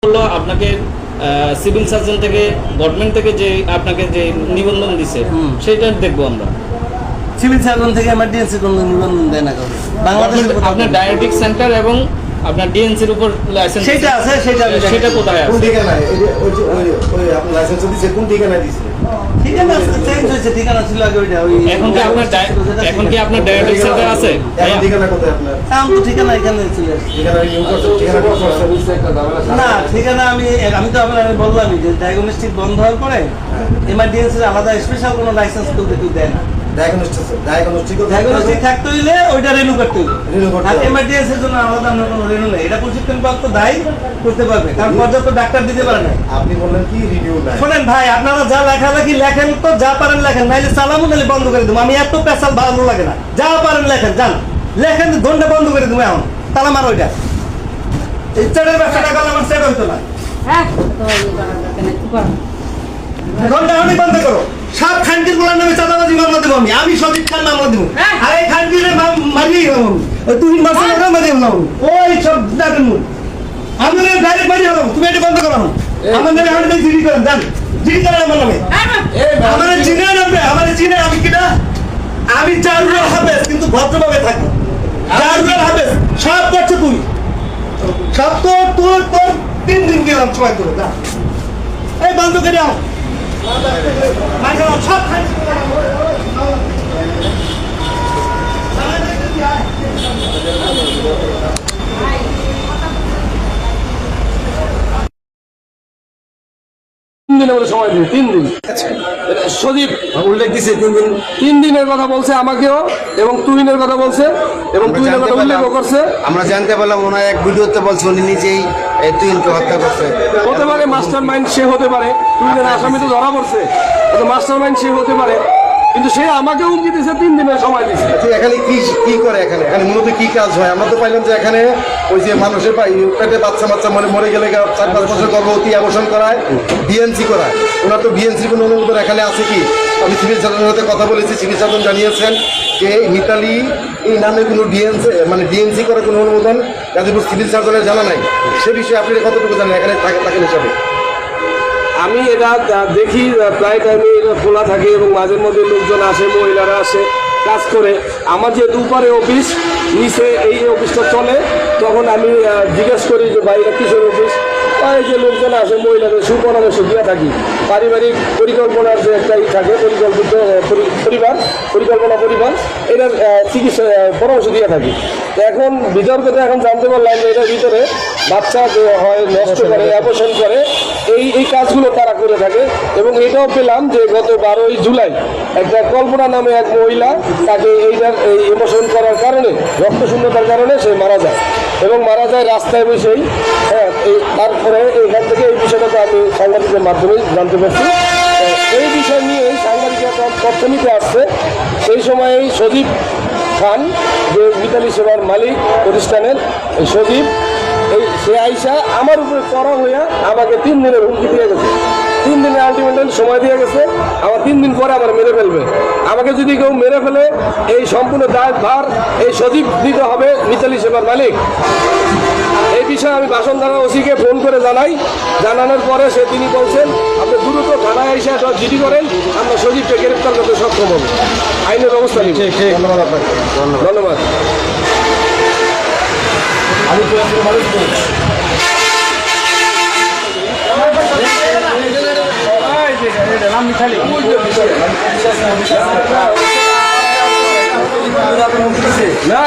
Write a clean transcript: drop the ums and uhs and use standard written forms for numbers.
বললো আপনাকে civil surgeon থেকে গভর্নমেন্ট থেকে যে আপনাকে যে নিবন্ধন দিছে সেটা দেখবো আমরা। সিভিল সার্জন থেকে এমার্জেন্সি কোনো নিবন্ধন দেয় না কাউকে। বাংলাদেশে আপনার ডায়াবেটিক সেন্টার এবং আপনার ডিএনসির উপর লাইসেন্স সেটা আছে, সেটা কোথায় আছে? কোন ঠিকানায় ওই আপনার লাইসেন্স দিছে কোন ঠিকানায় দিছে? ঠিকানা চেঞ্জ হয়েছে, ঠিকানা ছিল আগে ওইটা। ওই এখন কি আপনার ডায়াবেটিক সেন্টার আছে? এখন ঠিকানা কোথায় আপনার? আমি তো ঠিকানা এখানে ছিল। ঠিকানা ইউ করছে, ঠিকানা করছে না, ঠিকানা আমি তো আপনার বললামই যে ডায়াগনস্টিক বন্ধ হওয়ার পরে এমার্জেন্সির আলাদা স্পেশাল কোনো লাইসেন্স কেউ দেয় না। ডায়াগনস্টিক থাকতে হইলে ওইটা রিনিউ করতে হইবে, আর এমার্জেন্সির জন্য আলাদা অন্য কোনো রিনিউ নেই। এটা প্রশিক্ষণপ্রাপ্ত দায়ী করতে পারবে, কারণ পর্যাপ্ত ডাক্তার দিতে পারে না। আপনি বললেন কি রিনিউ নাই? শোনেন ভাই, আপনারা যা লেখালেখি লেখেন তো, যা পারেন লেখেন, নাইলে চালামু নাহলে বন্ধ করে দেবো। আমি এত পেশাল ভালো লাগে না। যা পারেন লেখেন, যান লেখেন, ঘন্টা বন্ধ করে দেবো। এখন তালা মার ওইটা, এই চেটের ব্যবসাটা করলে আমার সেট হইতো না। ঘন্টা অনেক বন্ধ করো। সব খানকির গুলার নামে চাঁদাবাজি মামলা দেবো আমি। আমি সদীপ খান মামলা দেবো। আর এই খানকির মারিয়েই হবো ওই তুই মাসে মারিয়ে হলাম ওই সব ডাকেন মুখ আমি ডাইরেক্ট মারিয়ে হলাম। তুমি এটা বন্ধ করো। আমার নামে আমার জিডি করেন, যান জিডি করেন আমার নামে। আমার চিনে নামবে, আমার চিনে। আমি কিনা আমি জারুরাল হাফেজ, কিন্তু ভদ্রভাবে থাকি। জারুরাল হাফেজ সব করছে তুই, সব তো তোর 3 দিন গেলাম সময় করে। যা এই বন্ধ করে আও। সব সময় দিন 3 দিন। সজীব উল্লেখ দিছে 3 দিনের কথা বলছে আমাকেও, এবং তুহিনের কথা বলছে, এবং তুহিনের কথা উল্লেখ করছে। আমরা জানতে পারলাম ওনার এক ভিডিওতে বলছে উনি নিজেই তুহিনকে হত্যা করছে। হতে পারে মাস্টার মাইন্ড সে হতে পারে, তুহিনের আসামি তো ধরা পড়ছে, মাস্টার মাইন্ড সে হতে পারে, কিন্তু সে আমাকে হুমকি দিয়েছে 3 দিনের সময় দিয়েছে। এখানে কি করে? এখানে মূলত কি কাজ হয়? আমরা তো পাইলাম যে এখানে ওই যে মানুষের পেটে বাচ্চা মরে গেলে 4-5 বছর গর্ভবতী অ্যাবর্শন করায়, বিএনসি করায়। ওনার তো বিএনসির কোনো অনুমোদন এখানে আছে কি? আমি সিভিল সার্জনের সাথে কথা বলেছি, সিভিল সার্জন জানিয়েছেন যে মিতালি এই নামে কোনো ডিএনসি করার কোনো অনুমোদন গাজীপুর সিভিল সার্জনের জানা নাই। সে বিষয়ে আপনি কতটুকু জানেন এখানে থাকেন হিসাবে? আমি এটা দেখি, প্রায় টাইমে এটা খোলা থাকে এবং মাঝে মধ্যে লোকজন আসে, মহিলারা আসে কাজ করে। আমার যেহেতু উপরে অফিস, নিচে এই অফিসটা চলে, তখন আমি জিজ্ঞেস করি যে ভাই এটা কিসের অফিস? এই যে লোকজন আসে, মহিলাদের সুপরামর্শ দিয়ে থাকি। পারিবারিক পরিকল্পনার যে একটা থাকে, পরিবার এটার চিকিৎসা পরামর্শ দিয়ে থাকি। তো এখন বিতর্কতে এখন জানতে পারলাম যে এটার ভিতরে বাচ্চা যে হয় নষ্ট করে, অ্যাবর্শন করে, এই কাজগুলো তারা করে থাকে। এবং এটাও পেলাম যে গত 12ই জুলাই একটা কল্পনা নামে এক মহিলা, তাকে এই অ্যাবর্শন করার কারণে, রক্তশূন্যতার কারণে সে মারা যায়, এবং মারা যায় রাস্তায় বসেই। হ্যাঁ, তারপরে এখান থেকে এই বিষয়টা আমি সাংবাদিকের মাধ্যমে জানতে পারছি। এই বিষয় নিয়ে সাংবাদিকরা তথ্য নিতে আসছে। সেই সময় এই সজীব খান, যে মিতালি সেবার মালিক প্রতিষ্ঠানের, এই সজীব সে আইসা আমার উপরে করা হইয়া আমাকে 3 দিনের হুমকি দিয়ে গেছে। 3 দিনের আলটিমেটাম সময় দিয়ে গেছে। আমার 3 দিন পরে আমার মেরে ফেলবে। আমাকে যদি কেউ মেরে ফেলে, এই সম্পূর্ণ দায়ভার এই সজীব দিতে হবে, মিতালি সেবার মালিক। এই বিষয়ে আমি বাসনধারা ওসিকে ফোন করে জানাই। জানানোর পরে তিনি বলছেন আপনি দ্রুত থানায় এসে জিডি করেন, আমরা সজীবকে গ্রেপ্তার করতে সক্ষম হব, আইনের ব্যবস্থা নিব। ধন্যবাদ আপনাকে। ধন্যবাদ। না